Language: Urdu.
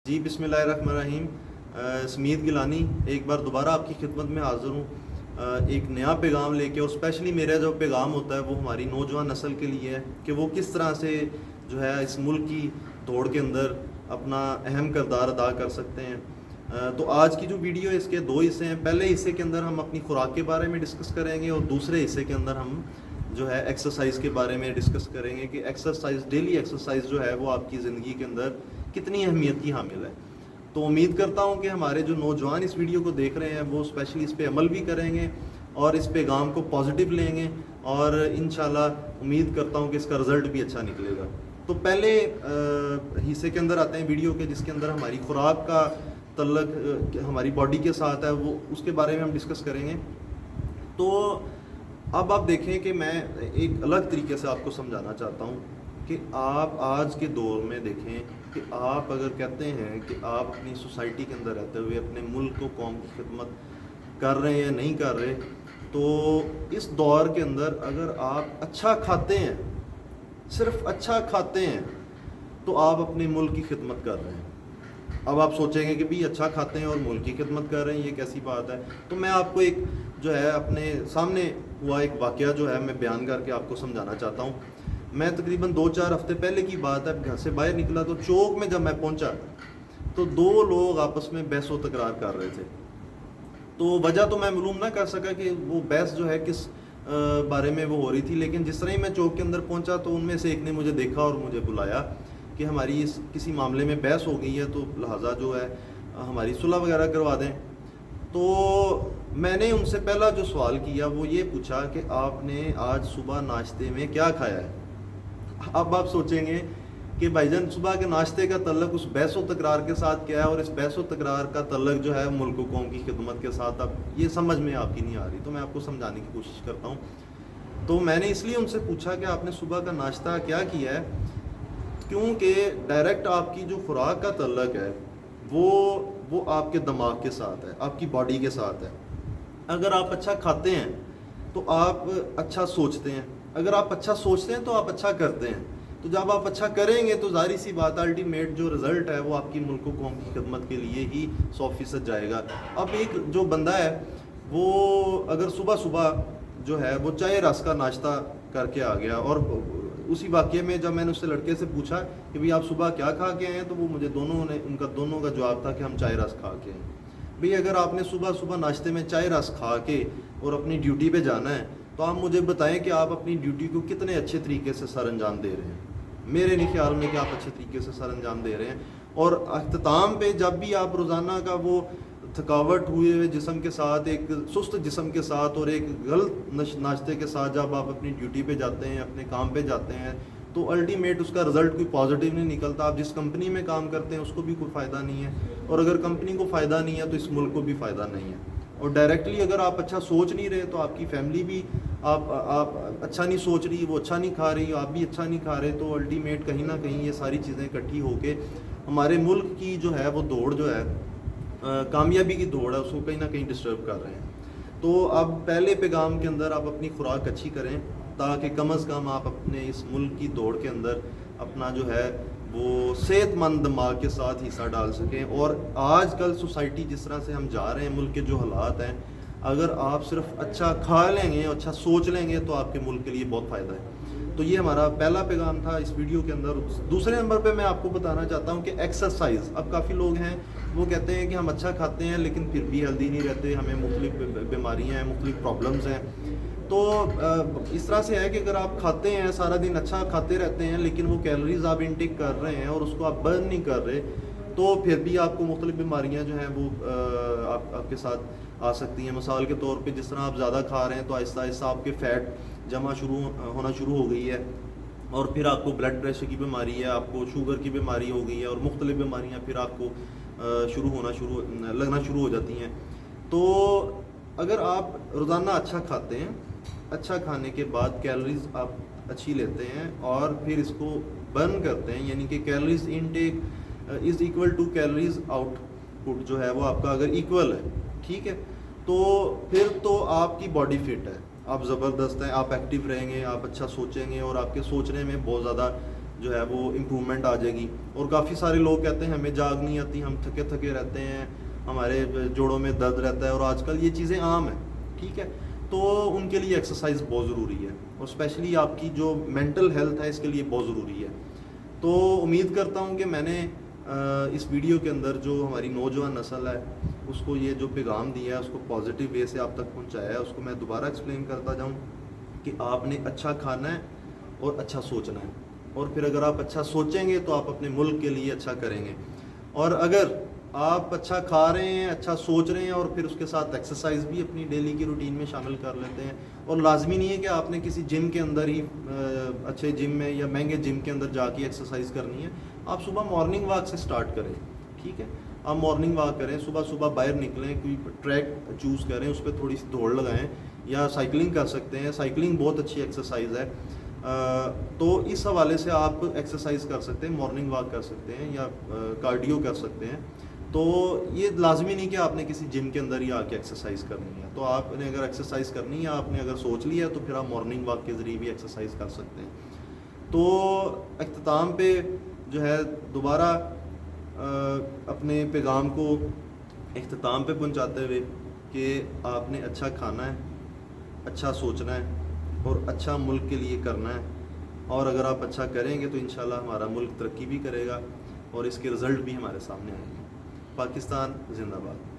جی بسم اللہ الرحمن الرحیم. سمید گیلانی ایک بار دوبارہ آپ کی خدمت میں حاضر ہوں ایک نیا پیغام لے کے. اور اسپیشلی میرا جو پیغام ہوتا ہے وہ ہماری نوجوان نسل کے لیے ہے کہ وہ کس طرح سے جو ہے اس ملک کی دوڑ کے اندر اپنا اہم کردار ادا کر سکتے ہیں. تو آج کی جو ویڈیو ہے اس کے دو حصے ہیں. پہلے حصے کے اندر ہم اپنی خوراک کے بارے میں ڈسکس کریں گے اور دوسرے حصے کے اندر ہم جو ہے ایکسرسائز کے بارے میں ڈسکس کریں گے کہ ایکسرسائز ڈیلی ایکسرسائز جو ہے وہ آپ کی زندگی کے اندر کتنی اہمیت کی حامل ہے. تو امید کرتا ہوں کہ ہمارے جو نوجوان اس ویڈیو کو دیکھ رہے ہیں وہ اسپیشلی اس پہ عمل بھی کریں گے اور اس پیغام کو پازیٹیو لیں گے اور انشاءاللہ امید کرتا ہوں کہ اس کا رزلٹ بھی اچھا نکلے گا. تو پہلے حصے کے اندر آتے ہیں ویڈیو کے جس کے اندر ہماری خوراک کا تعلق ہماری باڈی کے ساتھ ہے, وہ اس کے بارے میں ہم ڈسکس کریں گے. تو اب آپ دیکھیں کہ میں ایک الگ طریقے سے آپ کو سمجھانا چاہتا ہوں کہ آپ آج کے دور میں دیکھیں کہ آپ اگر کہتے ہیں کہ آپ اپنی سوسائٹی کے اندر رہتے ہوئے اپنے ملک کو قوم کی خدمت کر رہے ہیں یا نہیں کر رہے, تو اس دور کے اندر اگر آپ اچھا کھاتے ہیں, صرف اچھا کھاتے ہیں, تو آپ اپنے ملک کی خدمت کر رہے ہیں. اب آپ سوچیں گے کہ بھی اچھا کھاتے ہیں اور ملک کی خدمت کر رہے ہیں, یہ کیسی بات ہے. تو میں آپ کو ایک جو ہے اپنے سامنے ہوا ایک واقعہ جو ہے میں بیان کر کے آپ کو سمجھانا چاہتا ہوں. میں تقریباً 2-4 ہفتے پہلے کی بات ہے, گھر سے باہر نکلا تو چوک میں جب میں پہنچا تو 2 لوگ آپس میں بحث و تکرار کر رہے تھے. تو وجہ تو میں معلوم نہ کر سکا کہ وہ بحث جو ہے کس بارے میں وہ ہو رہی تھی, لیکن جس طرح ہی میں چوک کے اندر پہنچا تو ان میں سے ایک نے مجھے دیکھا اور مجھے بلایا کہ ہماری کسی معاملے میں بحث ہو گئی ہے تو لہٰذا جو ہے ہماری صلح وغیرہ کروا دیں. تو میں نے ان سے پہلا جو سوال کیا وہ یہ پوچھا کہ آپ نے آج صبح ناشتے میں کیا کھایا ہے. اب آپ سوچیں گے کہ بھائی جان صبح کے ناشتے کا تعلق اس بحث و تکرار کے ساتھ کیا ہے اور اس بحث و تکرار کا تعلق جو ہے ملک و قوم کی خدمت کے ساتھ. اب یہ سمجھ میں آپ کی نہیں آ رہی, تو میں آپ کو سمجھانے کی کوشش کرتا ہوں. تو میں نے اس لیے ان سے پوچھا کہ آپ نے صبح کا ناشتہ کیا کیا ہے, کیونکہ ڈائریکٹ آپ کی جو خوراک کا تعلق ہے وہ آپ کے دماغ کے ساتھ ہے, آپ کی باڈی کے ساتھ ہے. اگر آپ اچھا کھاتے ہیں تو آپ اچھا سوچتے ہیں, اگر آپ اچھا سوچتے ہیں تو آپ اچھا کرتے ہیں. تو جب آپ اچھا کریں گے تو ظاہر سی بات الٹیمیٹ جو رزلٹ ہے وہ آپ کی ملک و قوم کی خدمت کے لیے ہی 100% جائے گا. اب ایک جو بندہ ہے وہ اگر صبح جو ہے وہ چائے رس کا ناشتہ کر کے آ گیا, اور اسی واقعے میں جب میں نے اس سے لڑکے سے پوچھا کہ بھئی آپ صبح کیا کھا کے آئے ہیں, تو وہ مجھے دونوں کا جواب تھا کہ ہم چائے رس کھا کے آئے. بھئی اگر آپ نے صبح ناشتے میں چائے رس کھا کے اور اپنی ڈیوٹی پہ جانا ہے تو آپ مجھے بتائیں کہ آپ اپنی ڈیوٹی کو کتنے اچھے طریقے سے سر انجام دے رہے ہیں. میرے نہیں خیال میں کہ آپ اچھے طریقے سے سر انجام دے رہے ہیں. اور اختتام پہ جب بھی آپ روزانہ کا وہ تھکاوٹ ہوئے ہوئے جسم کے ساتھ, ایک سست جسم کے ساتھ اور ایک غلط ناشتے کے ساتھ جب آپ اپنی ڈیوٹی پہ جاتے ہیں, اپنے کام پہ جاتے ہیں, تو الٹیمیٹ اس کا رزلٹ کوئی پازیٹیو نہیں نکلتا. آپ جس کمپنی میں کام کرتے ہیں اس کو بھی کوئی فائدہ نہیں ہے, اور اگر کمپنی کو فائدہ نہیں ہے تو اس ملک کو بھی فائدہ نہیں ہے. اور ڈائریکٹلی اگر آپ اچھا سوچ نہیں رہے تو آپ کی فیملی بھی آپ اچھا نہیں سوچ رہی, وہ اچھا نہیں کھا رہی, آپ بھی اچھا نہیں کھا رہے, تو الٹیمیٹ کہیں نہ کہیں یہ ساری چیزیں اکٹھی ہو کے ہمارے ملک کی جو ہے وہ دوڑ جو ہے کامیابی کی دوڑ ہے اس کو کہیں نہ کہیں ڈسٹرب کر رہے ہیں. تو اب پہلے پیغام کے اندر آپ اپنی خوراک اچھی کریں تاکہ کم از کم آپ اپنے اس ملک کی دوڑ کے اندر اپنا جو ہے وہ صحت مند دماغ کے ساتھ حصہ ڈال سکیں. اور آج کل سوسائٹی جس طرح سے ہم جا رہے ہیں, ملک کے جو حالات ہیں, اگر آپ صرف اچھا کھا لیں گے, اچھا سوچ لیں گے, تو آپ کے ملک کے لیے بہت فائدہ ہے. تو یہ ہمارا پہلا پیغام تھا اس ویڈیو کے اندر. دوسرے نمبر پہ میں آپ کو بتانا چاہتا ہوں کہ ایکسرسائز. اب کافی لوگ ہیں وہ کہتے ہیں کہ ہم اچھا کھاتے ہیں لیکن پھر بھی ہیلدی نہیں رہتے, ہمیں مختلف بیماریاں ہیں, مختلف پرابلمز ہیں. تو اس طرح سے ہے کہ اگر آپ کھاتے ہیں, سارا دن اچھا کھاتے رہتے ہیں, لیکن وہ کیلوریز آپ انٹیک کر رہے ہیں اور اس کو آپ برن نہیں کر رہے, تو پھر بھی آپ کو مختلف بیماریاں جو ہیں وہ آپ کے ساتھ آ سکتی ہیں. مثال کے طور پہ جس طرح آپ زیادہ کھا رہے ہیں تو آہستہ آہستہ آپ کے فیٹ جمع ہونا شروع ہو گئی ہے, اور پھر آپ کو بلڈ پریشر کی بیماری ہے, آپ کو شوگر کی بیماری ہو گئی ہے, اور مختلف بیماریاں پھر آپ کو لگنا شروع ہو جاتی ہیں. تو اگر آپ روزانہ اچھا کھاتے ہیں, اچھا کھانے کے بعد کیلوریز آپ اچھی لیتے ہیں اور پھر اس کو برن کرتے ہیں, یعنی کہ calories intake is equal to calories output جو ہے وہ آپ کا اگر ایکول ہے, ٹھیک ہے, تو پھر تو آپ کی باڈی فٹ ہے, آپ زبردست ہیں, آپ ایکٹیو رہیں گے, آپ اچھا سوچیں گے, اور آپ کے سوچنے میں بہت زیادہ جو ہے وہ امپرومنٹ آ جائے گی. اور کافی سارے لوگ کہتے ہیں ہمیں جاگ نہیں آتی, ہم تھکے تھکے رہتے ہیں, ہمارے جوڑوں میں درد رہتا ہے, اور آج کل یہ چیزیں عام ہیں, ٹھیک ہے. تو ان کے لیے ایکسرسائز بہت ضروری ہے, اور اسپیشلی آپ کی جو مینٹل ہیلتھ ہے اس کے لیے بہت ضروری ہے. تو امید کرتا ہوں کہ میں نے اس ویڈیو کے اندر جو ہماری نوجوان نسل ہے اس کو یہ جو پیغام دیا ہے اس کو پازیٹیو وے سے آپ تک پہنچایا ہے. اس کو میں دوبارہ ایکسپلین کرتا جاؤں کہ آپ نے اچھا کھانا ہے اور اچھا سوچنا ہے, اور پھر اگر آپ اچھا سوچیں گے تو آپ اپنے ملک کے لیے اچھا کریں گے. اور اگر آپ اچھا کھا رہے ہیں, اچھا سوچ رہے ہیں, اور پھر اس کے ساتھ ایکسرسائز بھی اپنی ڈیلی کی روٹین میں شامل کر لیتے ہیں, اور لازمی نہیں ہے کہ آپ نے کسی جم کے اندر ہی اچھے جم میں یا مہنگے جم کے اندر جا کے ایکسرسائز کرنی ہے. آپ صبح مارننگ واک سے سٹارٹ کریں, ٹھیک ہے. آپ مارننگ واک کریں, صبح صبح باہر نکلیں, کوئی ٹریک چوز کریں, اس پہ تھوڑی سی دوڑ لگائیں, یا سائیکلنگ کر سکتے ہیں. سائیکلنگ بہت اچھی ایکسرسائز ہے. تو اس حوالے سے آپ ایکسرسائز کر سکتے ہیں, مارننگ واک کر سکتے ہیں, یا کارڈیو کر سکتے ہیں. تو یہ لازمی نہیں کہ آپ نے کسی جم کے اندر ہی آ کے ایکسرسائز کرنی ہے. تو آپ نے اگر ایکسرسائز کرنی ہے, آپ نے اگر سوچ لیا ہے, تو پھر آپ مارننگ واک کے ذریعے بھی ایکسرسائز کر سکتے ہیں. تو اختتام پہ جو ہے دوبارہ اپنے پیغام کو اختتام پہ پہنچاتے ہوئے کہ آپ نے اچھا کھانا ہے, اچھا سوچنا ہے, اور اچھا ملک کے لیے کرنا ہے. اور اگر آپ اچھا کریں گے تو انشاءاللہ ہمارا ملک ترقی بھی کرے گا, اور اس کے رزلٹ بھی ہمارے سامنے آئیں گے. پاکستان زندہ باد.